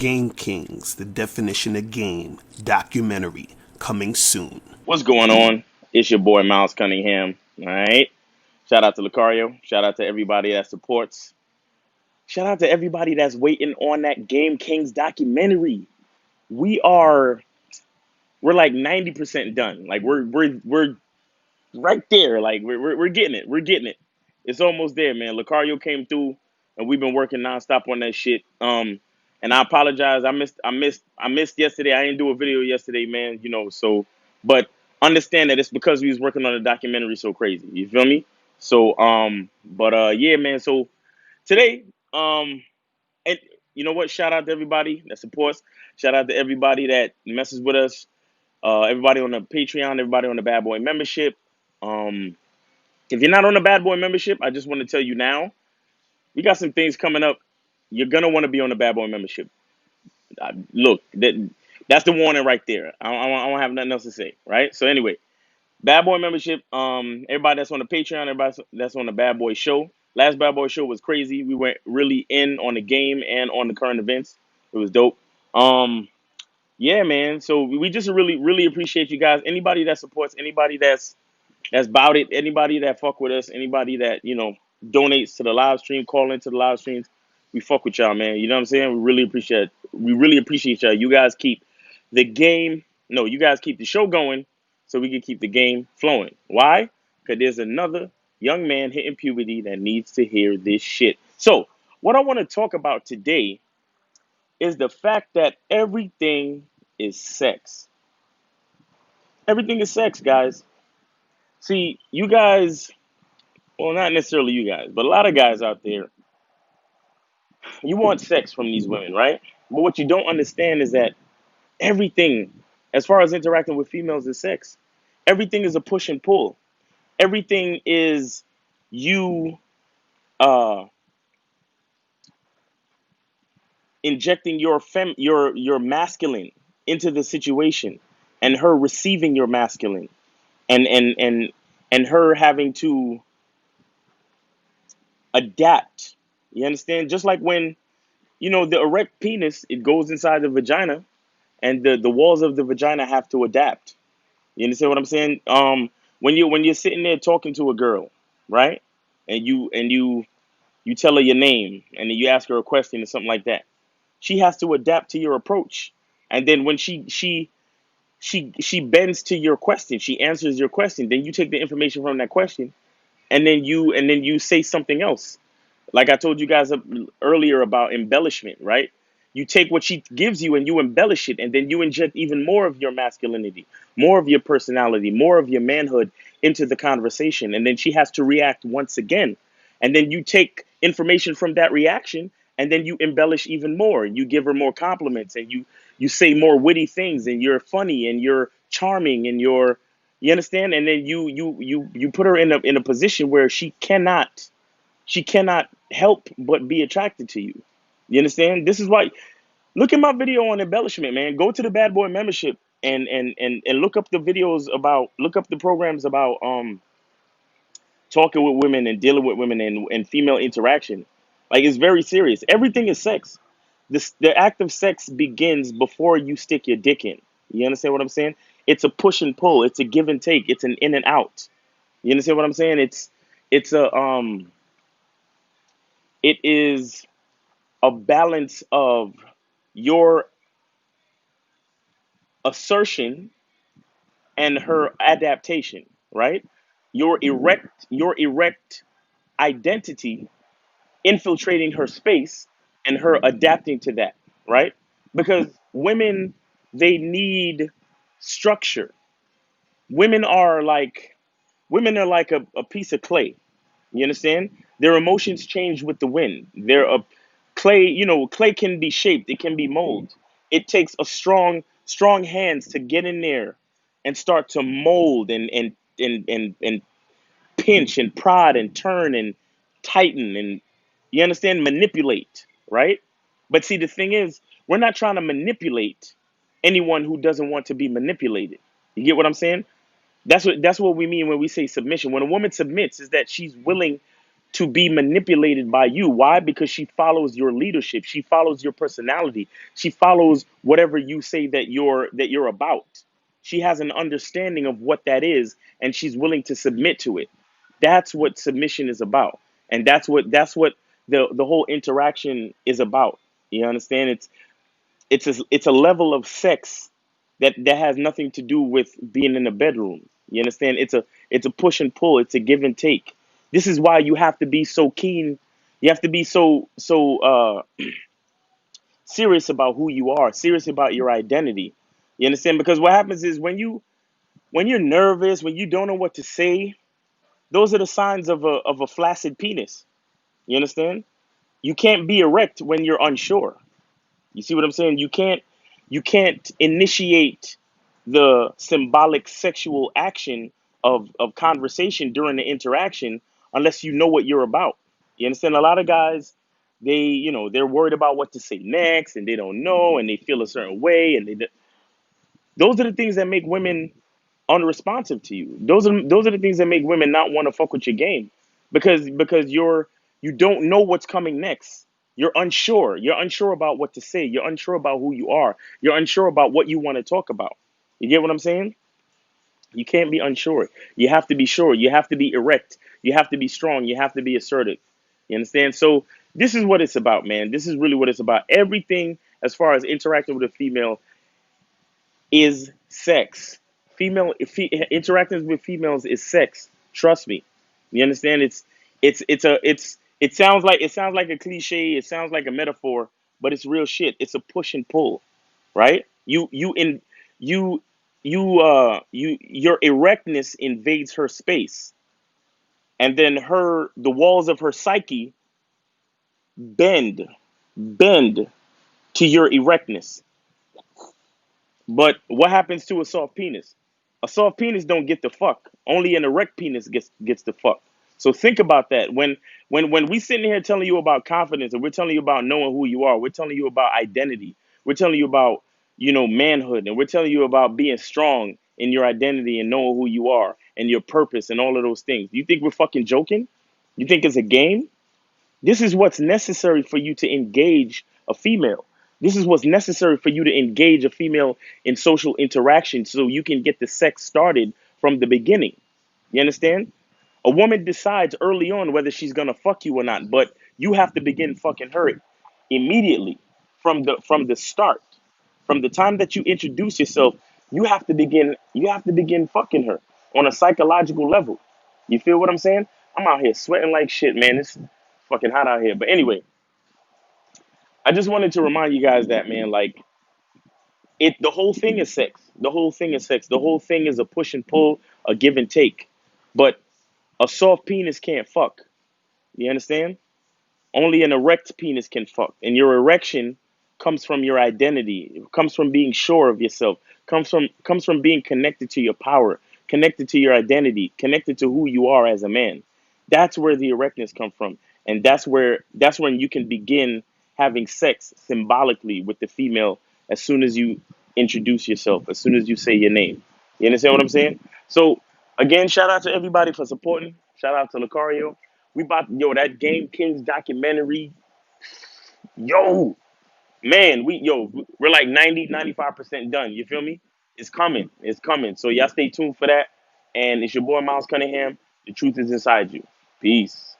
Game Kings, the definition of game, documentary, coming soon. What's going on? It's your boy Miles Cunningham. All right. Shout out to Lucario. Shout out to everybody that supports. Shout out to everybody that's waiting on that Game Kings documentary. We are we're like 90% done. Like we're right there. Like we're getting it. We're getting it. It's almost there, man. Lucario came through and we've been working nonstop on that shit. And I apologize. I missed yesterday. I didn't do a video yesterday, man. So but understand that it's because we was working on a documentary so crazy. You feel me? So yeah, man. So today, and you know what? Shout out to everybody that supports. Shout out to everybody that messes with us. Everybody on the Patreon, everybody on the Bad Boy membership. Um, if you're not on the Bad Boy membership, I just want to tell you now, we got some things coming up. You're gonna want to be on the Bad Boy membership. Look, that's the warning right there. I don't have nothing else to say, right? So anyway, Bad Boy membership. Everybody that's on the Patreon, everybody that's on the Bad Boy show. Last Bad Boy show was crazy. We went really in on the game and on the current events. It was dope. Yeah, man. So we just really appreciate you guys. Anybody that supports, anybody that's about it, anybody that fuck with us, anybody that donates to the live stream, call into the live streams. We fuck with y'all, man. You know what I'm saying? We really appreciate y'all. You guys keep the game. No, you guys keep the show going so we can keep the game flowing. Why? Because there's another young man hitting puberty that needs to hear this shit. So what I want to talk about today is the fact that everything is sex. Everything is sex, guys. See, you guys, well, not necessarily you guys, but a lot of guys out there, you want sex from these women, right? But what you don't understand is that everything, as far as interacting with females, is sex. Everything is a push and pull. Everything is you uh, injecting your masculine into the situation, and her receiving your masculine, and her having to adapt. You understand? Just like when the erect penis, it goes inside the vagina, and the walls of the vagina have to adapt. You understand what I'm saying? When you're sitting there talking to a girl, right? And you tell her your name, and then you ask her a question or something like that. She has to adapt to your approach. And then when she bends to your question, she answers your question, then you take the information from that question, and then you say something else. Like I told you guys earlier about embellishment, right? You take what she gives you and you embellish it, and then you inject even more of your masculinity, more of your personality, more of your manhood into the conversation. And then she has to react once again. And then you take information from that reaction, and then you embellish even more. You give her more compliments, and you say more witty things, and you're funny, and you're charming, and you understand? And then you put her in a position where she cannot help but be attracted to you. You understand? This is why. Look at my video on embellishment, man. Go to the Bad Boy membership and look up the videos look up the programs about talking with women and dealing with women and female interaction. Like, it's very serious. Everything is sex. The act of sex begins before you stick your dick in. You understand what I'm saying? It's a push and pull. It's a give and take. It's an in and out. You understand what I'm saying? It's it is a balance of your assertion and her adaptation, right? Your erect identity infiltrating her space and her adapting to that, right? Because they need structure. Women are like a piece of clay. You understand? Their emotions change with the wind. They're a clay. Clay can be shaped. It can be molded. It takes a strong hands to get in there and start to mold and pinch and prod and turn and tighten and, you understand, manipulate, right? But see, the thing is, we're not trying to manipulate anyone who doesn't want to be manipulated. You get what I'm saying? That's what we mean when we say submission. When a woman submits, is that she's willing to be manipulated by you. Why? Because she follows your leadership. She follows your personality. She follows whatever you say that you're about. She has an understanding of what that is, and she's willing to submit to it. That's what submission is about, and that's what the whole interaction is about. You understand? It's a level of sex that has nothing to do with being in a bedroom. You understand? It's a push and pull. It's a give and take. This is why you have to be so keen. You have to be so serious about who you are, serious about your identity. You understand? Because what happens is when you're nervous, when you don't know what to say, those are the signs of a flaccid penis. You understand? You can't be erect when you're unsure. You see what I'm saying? You can't initiate the symbolic sexual action of conversation during the interaction unless you know what you're about. You understand? A lot of guys, they're worried about what to say next, and they don't know, and they feel a certain way, and those are the things that make women unresponsive to you. Those are the things that make women not want to fuck with your game, because you don't know what's coming next. You're unsure. You're unsure about what to say. You're unsure about who you are. You're unsure about what you want to talk about. You get what I'm saying? You can't be unsure. You have to be sure. You have to be erect. You have to be strong. You have to be assertive. You understand? So this is what it's about, man. This is really what it's about. Everything as far as interacting with a female is sex. Interacting with females is sex. Trust me. You understand? It sounds like a cliche. It sounds like a metaphor, but it's real shit. It's a push and pull, right? You your erectness invades her space, and then the walls of her psyche bend bend to your erectness. But what happens to a soft penis? A soft penis don't get the fuck. Only an erect penis gets the fuck. So think about that. When we sitting here telling you about confidence, and we're telling you about knowing who you are, we're telling you about identity, we're telling you about manhood, and we're telling you about being strong in your identity and knowing who you are and your purpose and all of those things. You think we're fucking joking? You think it's a game? This is what's necessary for you to engage a female. This is what's necessary for you to engage a female in social interaction so you can get the sex started from the beginning. You understand? A woman decides early on whether she's gonna fuck you or not, but you have to begin fucking her immediately from the start. From the time that you introduce yourself, you have to begin fucking her on a psychological level. You feel what I'm saying? I'm out here sweating like shit, man. It's fucking hot out here. But anyway, I just wanted to remind you guys that, man, like, the whole thing is sex. The whole thing is sex. The whole thing is a push and pull, a give and take. But a soft penis can't fuck. You understand? Only an erect penis can fuck. And your erection comes from your identity. It comes from being sure of yourself. Comes from being connected to your power, connected to your identity, connected to who you are as a man. That's where the erectness comes from. And that's when you can begin having sex symbolically with the female as soon as you introduce yourself, as soon as you say your name. You understand what I'm saying? So again, shout out to everybody for supporting. Shout out to Lucario. We about that Game Kings documentary. Yo, man, we're like 90, 95% done. You feel me? It's coming. It's coming. So y'all stay tuned for that. And it's your boy Miles Cunningham. The truth is inside you. Peace.